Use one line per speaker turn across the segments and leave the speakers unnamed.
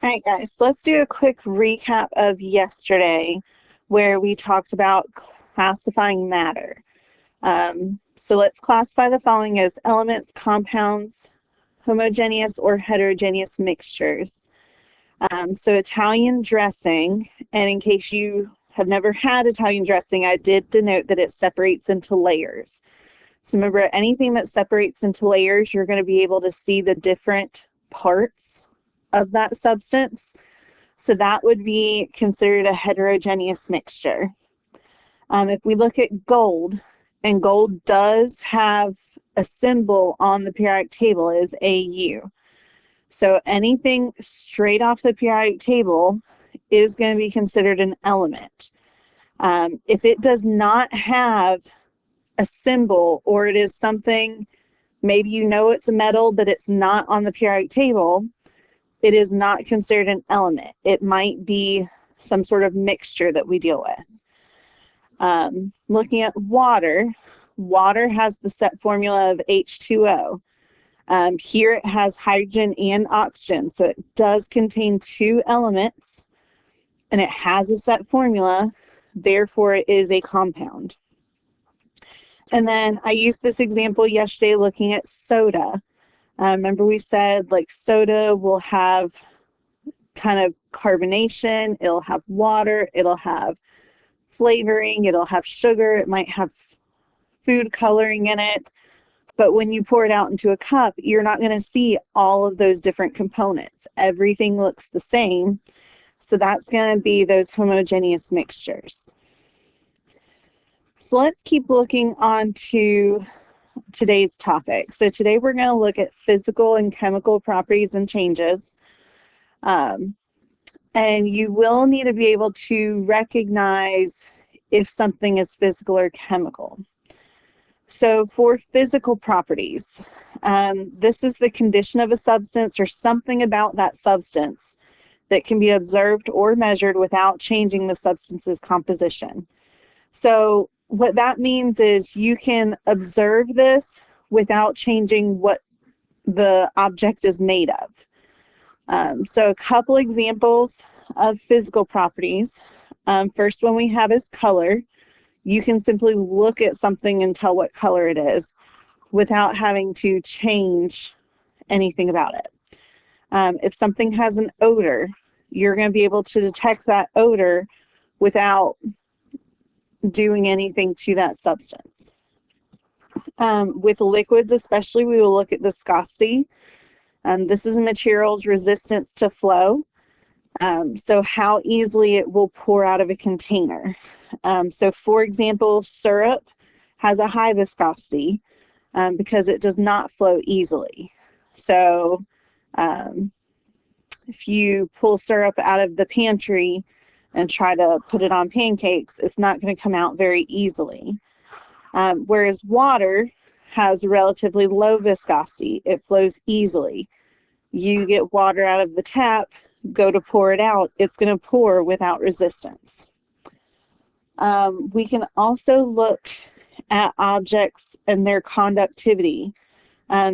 All right, guys, so let's do a quick recap of yesterday where we talked about classifying matter. So let's classify the following as elements, compounds, homogeneous or heterogeneous mixtures. So Italian dressing, and in case you have never had Italian dressing, I did denote that it separates into layers. So remember, anything that separates into layers, you're going to be able to see the different parts of that substance. So that would be considered a heterogeneous mixture. If we look at gold, and gold does have a symbol on the periodic table is AU. So anything straight off the periodic table is going to be considered an element. If it does not have a symbol, or it is something, maybe you know it's a metal, but it's not on the periodic table, it is not considered an element. It might be some sort of mixture that we deal with. Looking at water, water has the set formula of H2O. Here it has hydrogen and oxygen, so it does contain two elements, and it has a set formula, therefore it is a compound. And then I used this example yesterday looking at soda. Remember we said like soda will have kind of carbonation, it'll have water, it'll have flavoring, it'll have sugar, it might have food coloring in it. But when you pour it out into a cup, you're not going to see all of those different components. Everything looks the same. So that's going to be those homogeneous mixtures. So let's keep looking on to today's topic. So today we're going to look at physical and chemical properties and changes. And you will need to be able to recognize if something is physical or chemical. So for physical properties, this is the condition of a substance or something about that substance that can be observed or measured without changing the substance's composition. So what that means is you can observe this without changing what the object is made of. So a couple examples of physical properties. First one we have is color. You can simply look at something and tell what color it is without having to change anything about it. If something has an odor, you're going to be able to detect that odor without doing anything to that substance. With liquids especially, we will look at viscosity. This is a material's resistance to flow. So how easily it will pour out of a container. So for example, syrup has a high viscosity because it does not flow easily. So if you pull syrup out of the pantry and try to put it on pancakes, it's not going to come out very easily. Whereas water has a relatively low viscosity. It flows easily. You get water out of the tap, go to pour it out, it's going to pour without resistance. We can also look at objects and their conductivity.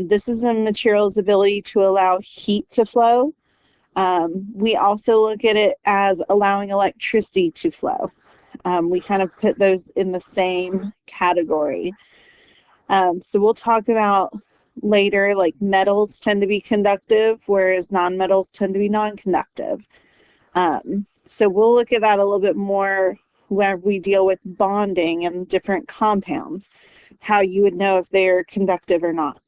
This is a material's ability to allow heat to flow. We also look at it as allowing electricity to flow. We kind of put those in the same category. So we'll talk about later, like metals tend to be conductive, whereas nonmetals tend to be non-conductive. So we'll look at that a little bit more when we deal with bonding and different compounds, how you would know if they're conductive or not.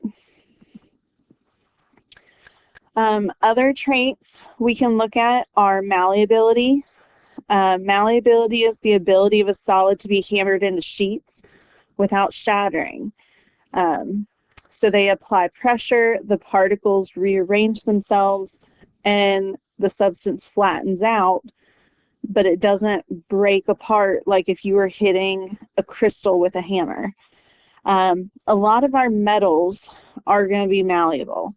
Other traits we can look at are malleability. Malleability is the ability of a solid to be hammered into sheets without shattering. So they apply pressure, the particles rearrange themselves, and the substance flattens out, but it doesn't break apart like if you were hitting a crystal with a hammer. A lot of our metals are going to be malleable.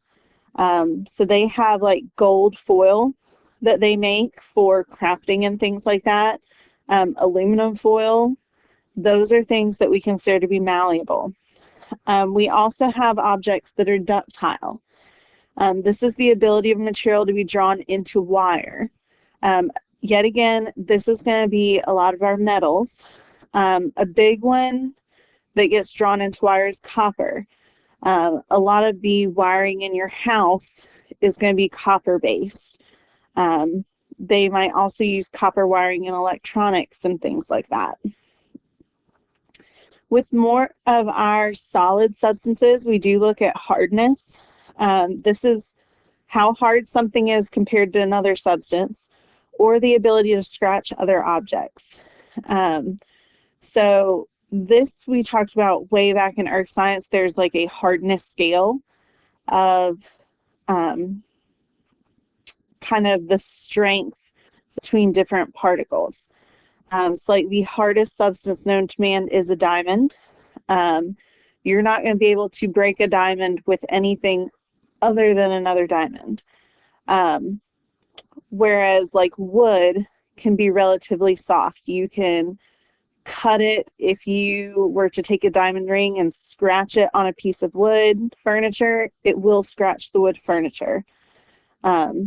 So they have like gold foil that they make for crafting and things like that. Aluminum foil, those are things that we consider to be malleable. We also have objects that are ductile. This is the ability of material to be drawn into wire. Yet again, this is going to be a lot of our metals. A big one that gets drawn into wire is copper. A lot of the wiring in your house is going to be copper based. They might also use copper wiring in electronics and things like that. With more of our solid substances, we do look at hardness. This is how hard something is compared to another substance, or the ability to scratch other objects. So this we talked about way back in earth science. There's like a hardness scale of kind of the strength between different particles. So like the hardest substance known to man is a diamond. You're not going to be able to break a diamond with anything other than another diamond. Whereas like wood can be relatively soft. You can cut it. If you were to take a diamond ring and scratch it on a piece of wood furniture, it will scratch the wood furniture.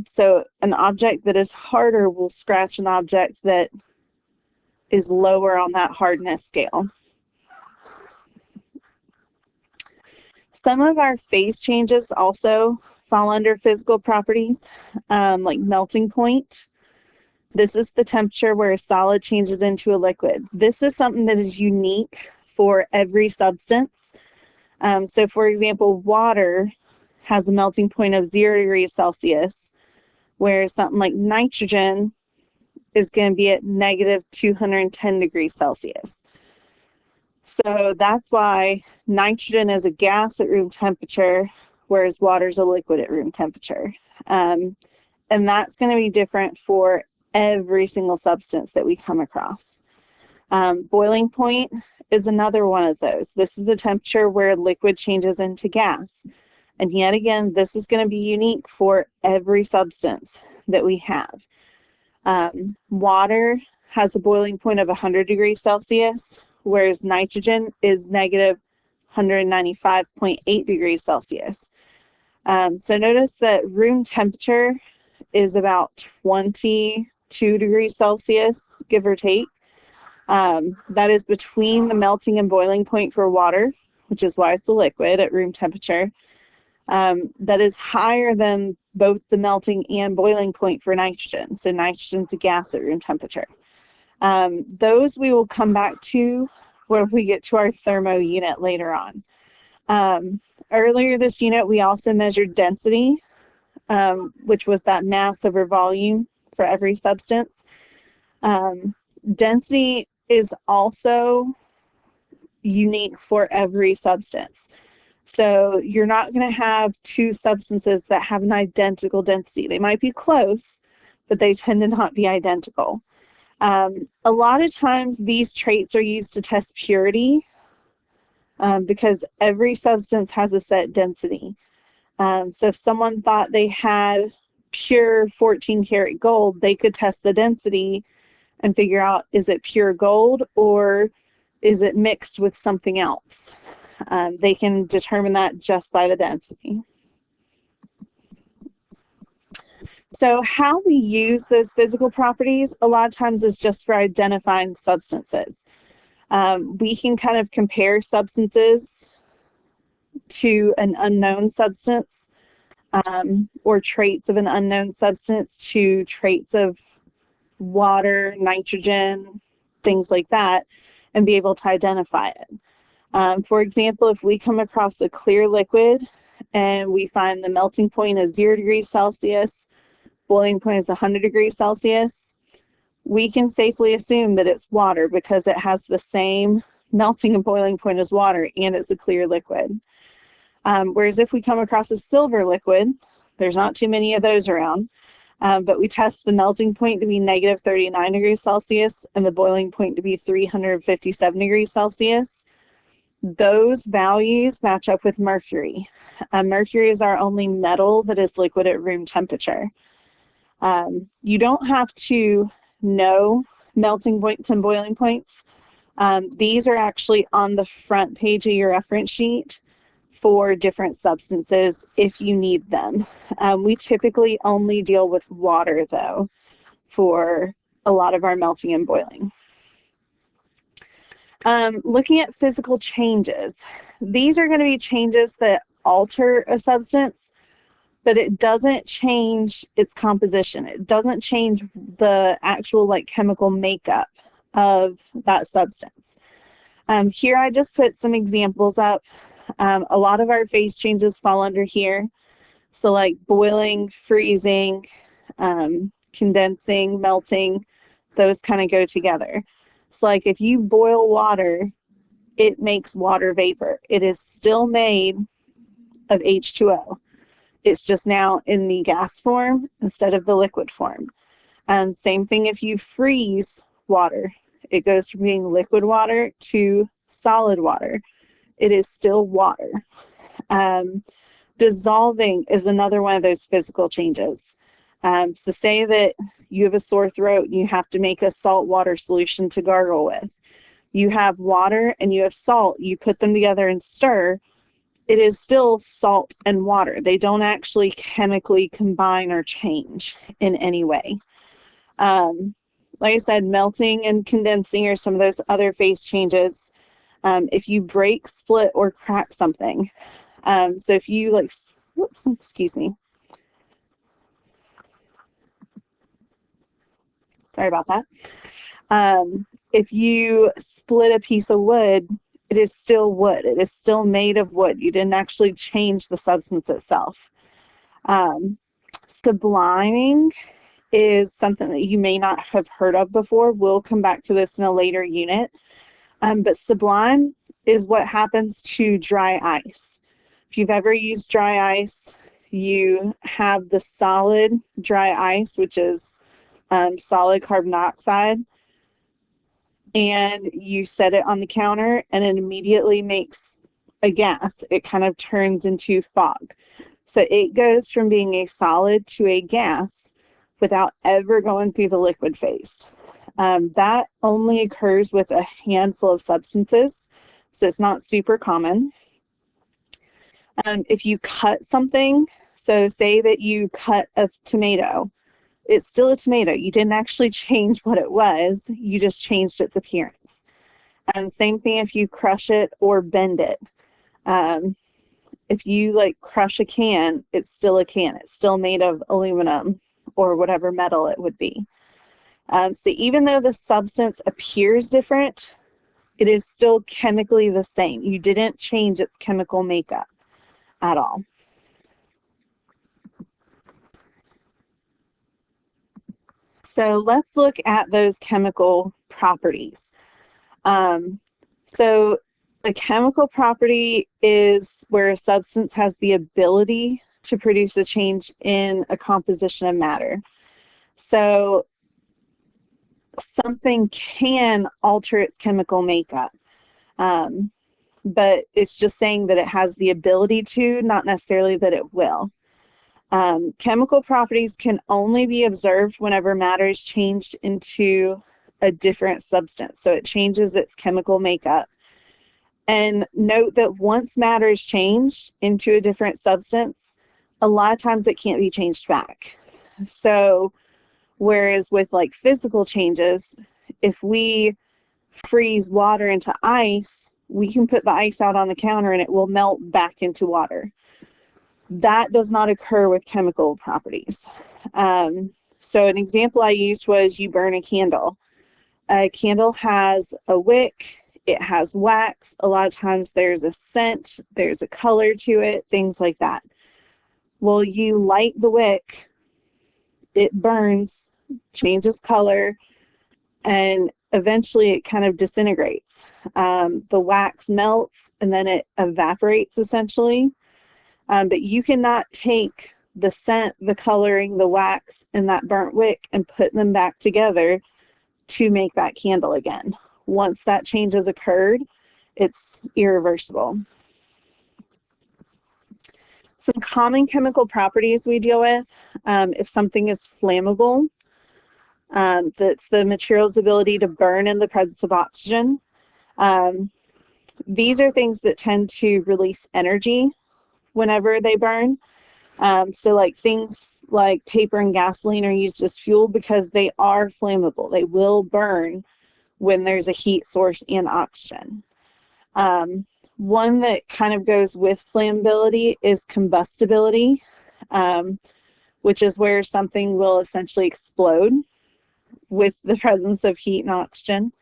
So an object that is harder will scratch an object that is lower on that hardness scale. Some of our phase changes also fall under physical properties, like melting point. This is the temperature where a solid changes into a liquid. This is something that is unique for every substance. So for example, water has a melting point of 0 degrees Celsius, whereas something like nitrogen is going to be at negative 210 degrees Celsius. So that's why nitrogen is a gas at room temperature, whereas water is a liquid at room temperature. And that's going to be different for every single substance that we come across. Boiling point is another one of those. This is the temperature where liquid changes into gas. And yet again, this is going to be unique for every substance that we have. Water has a boiling point of 100 degrees Celsius, whereas nitrogen is negative 195.8 degrees Celsius. So notice that room temperature is about 22 degrees Celsius, give or take. That is between the melting and boiling point for water, which is why it's a liquid at room temperature. That is higher than both the melting and boiling point for nitrogen. So nitrogen's a gas at room temperature. Those we will come back to when we get to our thermo unit later on. Earlier this unit, we also measured density, which was that mass over volume for every substance. Density is also unique for every substance. So you're not going to have two substances that have an identical density. They might be close, but they tend to not be identical. A lot of times these traits are used to test purity because every substance has a set density. So if someone thought they had pure 14 karat gold, they could test the density and figure out, is it pure gold or is it mixed with something else? They can determine that just by the density. So how we use those physical properties a lot of times is just for identifying substances. We can kind of compare substances to an unknown substance or traits of an unknown substance to traits of water, nitrogen, things like that, and be able to identify it. For example, if we come across a clear liquid and we find the melting point is 0 degrees Celsius, boiling point is 100 degrees Celsius, we can safely assume that it's water because it has the same melting and boiling point as water and it's a clear liquid. Whereas if we come across a silver liquid, there's not too many of those around, but we test the melting point to be negative 39 degrees Celsius and the boiling point to be 357 degrees Celsius. Those values match up with mercury. Mercury is our only metal that is liquid at room temperature. You don't have to know melting points and boiling points. These are actually on the front page of your reference sheet for different substances if you need them. We typically only deal with water, though, for a lot of our melting and boiling. Looking at physical changes, these are going to be changes that alter a substance, but it doesn't change its composition. It doesn't change the actual chemical makeup of that substance. Here I just put some examples up. A lot of our phase changes fall under here. So like boiling, freezing, condensing, melting, those kind of go together. So like if you boil water, it makes water vapor. It is still made of H2O. It's just now in the gas form instead of the liquid form. Same thing if you freeze water. It goes from being liquid water to solid water. It is still water. Dissolving is another one of those physical changes. So say that you have a sore throat and you have to make a salt water solution to gargle with. You have water and you have salt. You put them together and stir. It is still salt and water. They don't actually chemically combine or change in any way. Like I said, melting and condensing are some of those other phase changes. If you break, split, or crack something, so if you whoops, excuse me. Sorry about that. If you split a piece of wood, it is still wood. It is still made of wood. You didn't actually change the substance itself. Subliming is something that you may not have heard of before. We'll come back to this in a later unit. But sublime is what happens to dry ice. If you've ever used dry ice, you have the solid dry ice, which is solid carbon dioxide, and you set it on the counter and it immediately makes a gas. It kind of turns into fog. So it goes from being a solid to a gas without ever going through the liquid phase. That only occurs with a handful of substances, so it's not super common. If you cut something, so say that you cut a tomato, it's still a tomato. You didn't actually change what it was, you just changed its appearance. And same thing if you crush it or bend it. If you crush a can, it's still a can. It's still made of aluminum or whatever metal it would be. So even though the substance appears different, it is still chemically the same. You didn't change its chemical makeup at all. So let's look at those chemical properties. So the chemical property is where a substance has the ability to produce a change in a composition of matter. So something can alter its chemical makeup, but it's just saying that it has the ability to, not necessarily that it will. Chemical properties can only be observed whenever matter is changed into a different substance. So it changes its chemical makeup. And note that once matter is changed into a different substance, a lot of times it can't be changed back. So whereas with physical changes, if we freeze water into ice, we can put the ice out on the counter and it will melt back into water. That does not occur with chemical properties. So an example I used was you burn a candle. A candle has a wick, it has wax, a lot of times there's a scent, there's a color to it, things like that. Well, you light the wick, it burns, changes color, and eventually it kind of disintegrates. The wax melts and then it evaporates essentially. But you cannot take the scent, the coloring, the wax, and that burnt wick and put them back together to make that candle again. Once that change has occurred, it's irreversible. Some common chemical properties we deal with, if something is flammable, that's the material's ability to burn in the presence of oxygen. these are things that tend to release energy whenever they burn. So like things like paper and gasoline are used as fuel because they are flammable. They will burn when there's a heat source and oxygen. One that kind of goes with flammability is combustibility, which is where something will essentially explode with the presence of heat and oxygen.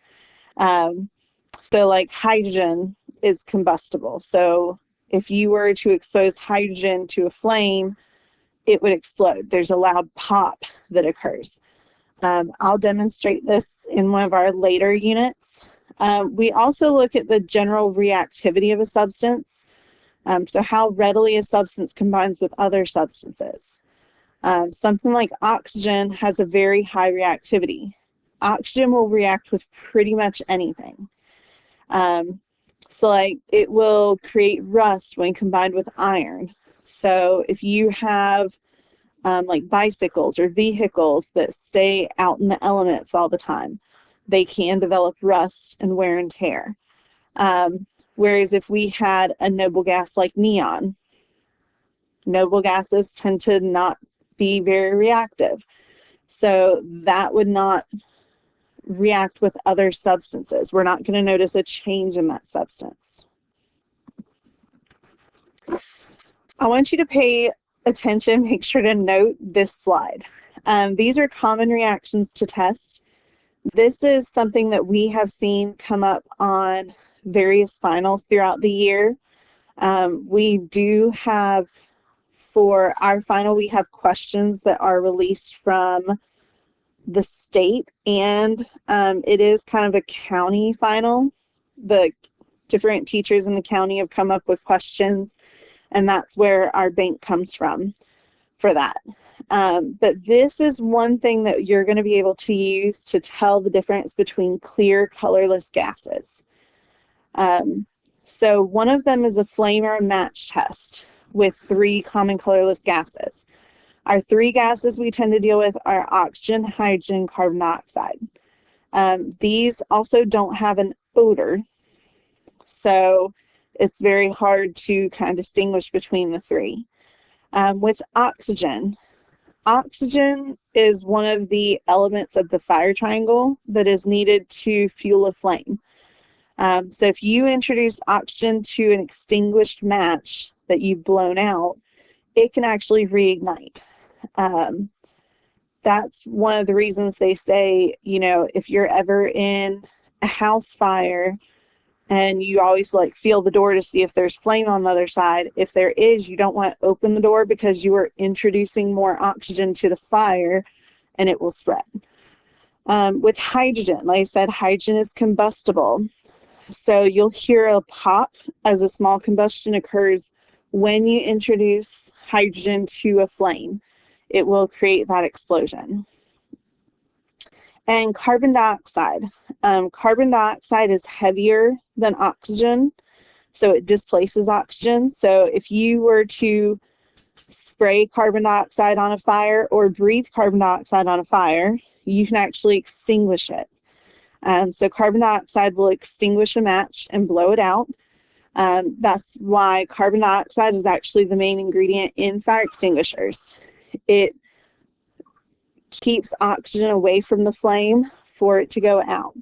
So like hydrogen is combustible. So if you were to expose hydrogen to a flame, it would explode. There's a loud pop that occurs. I'll demonstrate this in one of our later units. We also look at the general reactivity of a substance, so how readily a substance combines with other substances. Something like oxygen has a very high reactivity. Oxygen will react with pretty much anything. So like it will create rust when combined with iron. So if you have like bicycles or vehicles that stay out in the elements all the time, they can develop rust and wear and tear. Whereas if we had a noble gas like neon, noble gases tend to not be very reactive. So that would not react with other substances. We're not going to notice a change in that substance. I want you to pay attention, make sure to note this slide. These are common reactions to test. This is something that we have seen come up on various finals throughout the year. We do have, for our final, we have questions that are released from the state, and it is kind of a county final. The different teachers in the county have come up with questions, and that's where our bank comes from for that. But this is one thing that you're going to be able to use to tell the difference between clear, colorless gases. So one of them is a flame or a match test with 3 common colorless gases. Our 3 gases we tend to deal with are oxygen, hydrogen, carbon dioxide. These also don't have an odor, so it's very hard to kind of distinguish between the 3. With oxygen, oxygen is one of the elements of the fire triangle that is needed to fuel a flame. So if you introduce oxygen to an extinguished match that you've blown out, it can actually reignite. That's one of the reasons they say, you know, if you're ever in a house fire and you always like feel the door to see if there's flame on the other side, if there is, you don't want to open the door because you are introducing more oxygen to the fire and it will spread. With hydrogen, like I said, hydrogen is combustible. So you'll hear a pop as a small combustion occurs when you introduce hydrogen to a flame. It will create that explosion. And carbon dioxide. Carbon dioxide is heavier than oxygen, so it displaces oxygen. So if you were to spray carbon dioxide on a fire or breathe carbon dioxide on a fire, you can actually extinguish it. So carbon dioxide will extinguish a match and blow it out. That's why carbon dioxide is actually the main ingredient in fire extinguishers. It keeps oxygen away from the flame for it to go out.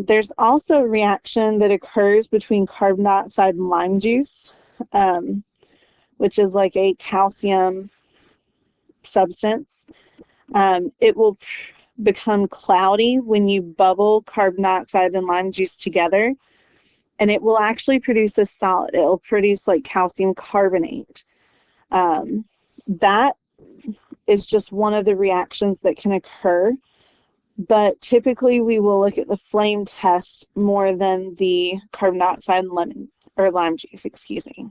There's also a reaction that occurs between carbon dioxide and lime juice, which is like a calcium substance. It will become cloudy when you bubble carbon dioxide and lime juice together, and it will actually produce a solid. It will produce like calcium carbonate. That is just one of the reactions that can occur, but typically we will look at the flame test more than the carbon dioxide and lime juice, excuse me.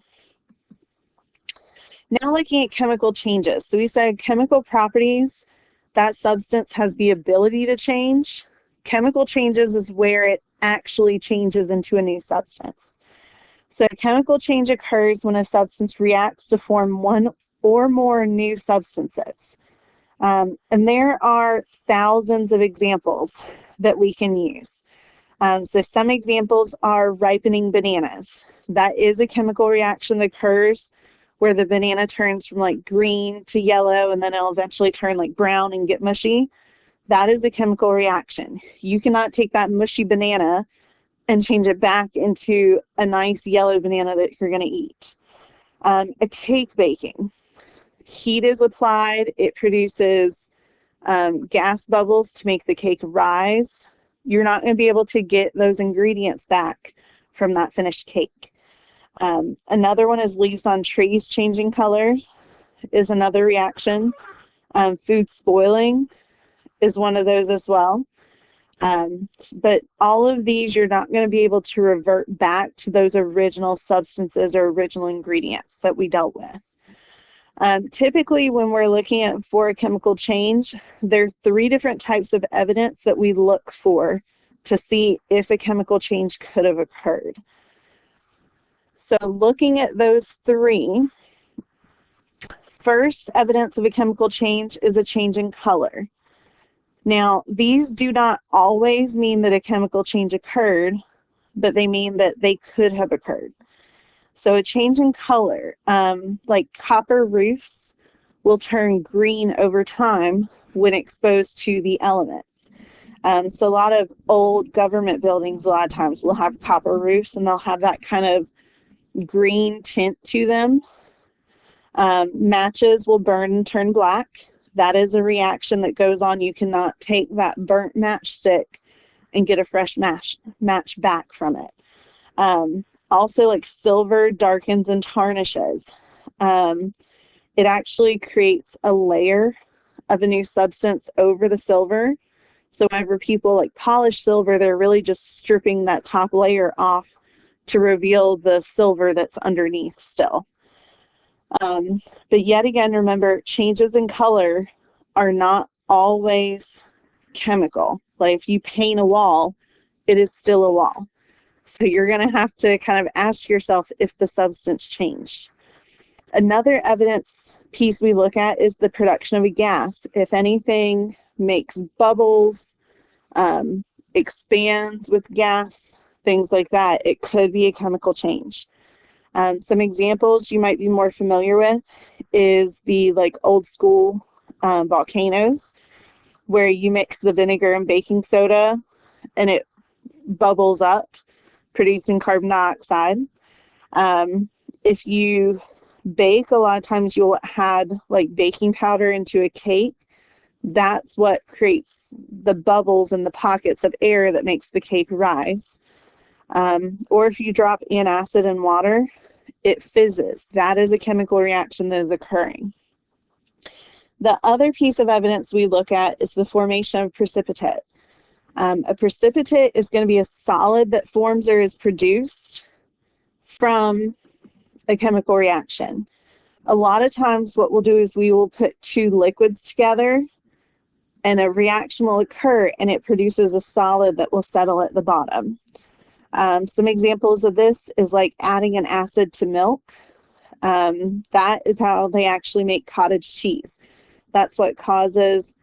Now looking at chemical changes. So we said chemical properties, that substance has the ability to change. Chemical changes is where it actually changes into a new substance. So a chemical change occurs when a substance reacts to form one or more new substances. And there are thousands of examples that we can use. So some examples are ripening bananas. That is a chemical reaction that occurs where the banana turns from like green to yellow, and then it'll eventually turn like brown and get mushy. That is a chemical reaction. You cannot take that mushy banana and change it back into a nice yellow banana that you're going to eat. A cake baking. Heat is applied. It produces gas bubbles to make the cake rise. You're not going to be able to get those ingredients back from that finished cake. Another one is leaves on trees changing color is another reaction. Food spoiling is one of those as well. But all of these, you're not going to be able to revert back to those original substances or original ingredients that we dealt with. Typically, when we're looking for a chemical change, there are 3 different types of evidence that we look for to see if a chemical change could have occurred. So looking at those 3, first evidence of a chemical change is a change in color. Now, these do not always mean that a chemical change occurred, but they mean that they could have occurred. So a change in color, like copper roofs, will turn green over time when exposed to the elements. So a lot of old government buildings, a lot of times, will have copper roofs, and they'll have that kind of green tint to them. Matches will burn and turn black. That is a reaction that goes on. You cannot take that burnt matchstick and get a fresh match back from it. Also, like silver darkens and tarnishes. It actually creates a layer of a new substance over the silver. So whenever people like polish silver, they're really just stripping that top layer off to reveal the silver that's underneath still. But yet again, remember, changes in color are not always chemical. Like if you paint a wall, it is still a wall. So you're going to have to kind of ask yourself if the substance changed. Another evidence piece we look at is the production of a gas. If anything makes bubbles, expands with gas, things like that, it could be a chemical change. Some examples you might be more familiar with is the like old school volcanoes, where you mix the vinegar and baking soda and it bubbles up, producing carbon dioxide. If you bake, a lot of times you'll add like baking powder into a cake. That's what creates the bubbles and the pockets of air that makes the cake rise. Or if you drop antacid in water, it fizzes. That is a chemical reaction that is occurring. The other piece of evidence we look at is the formation of precipitate. A precipitate is going to be a solid that forms or is produced from a chemical reaction. A lot of times what we'll do is we will put 2 liquids together and a reaction will occur and it produces a solid that will settle at the bottom. Some examples of this is like adding an acid to milk. That is how they actually make cottage cheese. That's what causes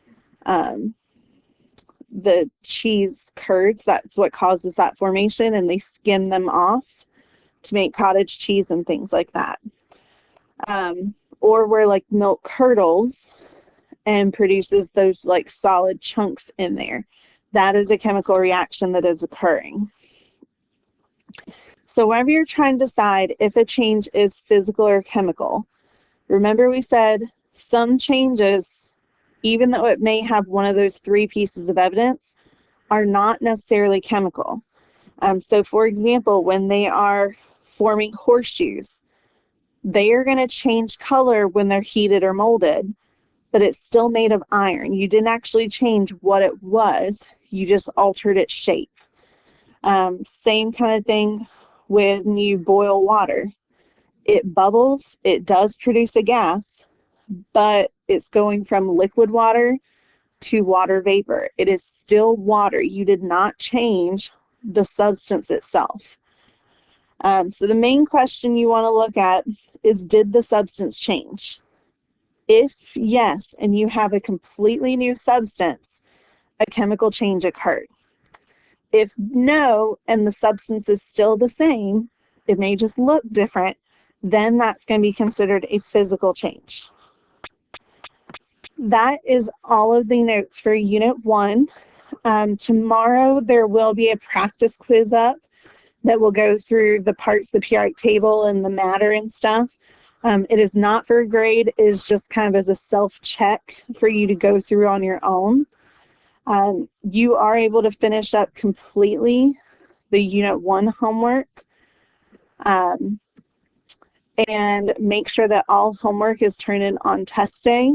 the cheese curds. That's what causes that formation, and they skim them off to make cottage cheese and things like that. Or where like milk curdles and produces those like solid chunks in there. That is a chemical reaction that is occurring. So whenever you're trying to decide if a change is physical or chemical, remember we said some changes, even though it may have one of those 3 pieces of evidence, are not necessarily chemical. So for example, when they are forming horseshoes, they are going to change color when they're heated or molded, but it's still made of iron. You didn't actually change what it was, you just altered its shape. Same kind of thing when you boil water. It bubbles, it does produce a gas, but it's going from liquid water to water vapor. It is still water. You did not change the substance itself. So the main question you want to look at is, did the substance change? If yes, and you have a completely new substance, a chemical change occurred. If no, and the substance is still the same, it may just look different, then that's going to be considered a physical change. That is all of the notes for Unit 1. Tomorrow there will be a practice quiz up that will go through the parts of the periodic table and the matter and stuff. It is not for a grade, it is just kind of as a self-check for you to go through on your own. You are able to finish up completely the Unit 1 homework, and make sure that all homework is turned in on test day.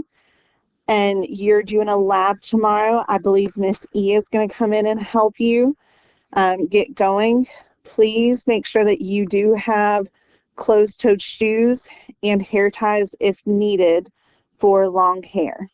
And you're doing a lab tomorrow. I believe Miss E is going to come in and help you get going. Please make sure that you do have closed-toed shoes and hair ties if needed for long hair.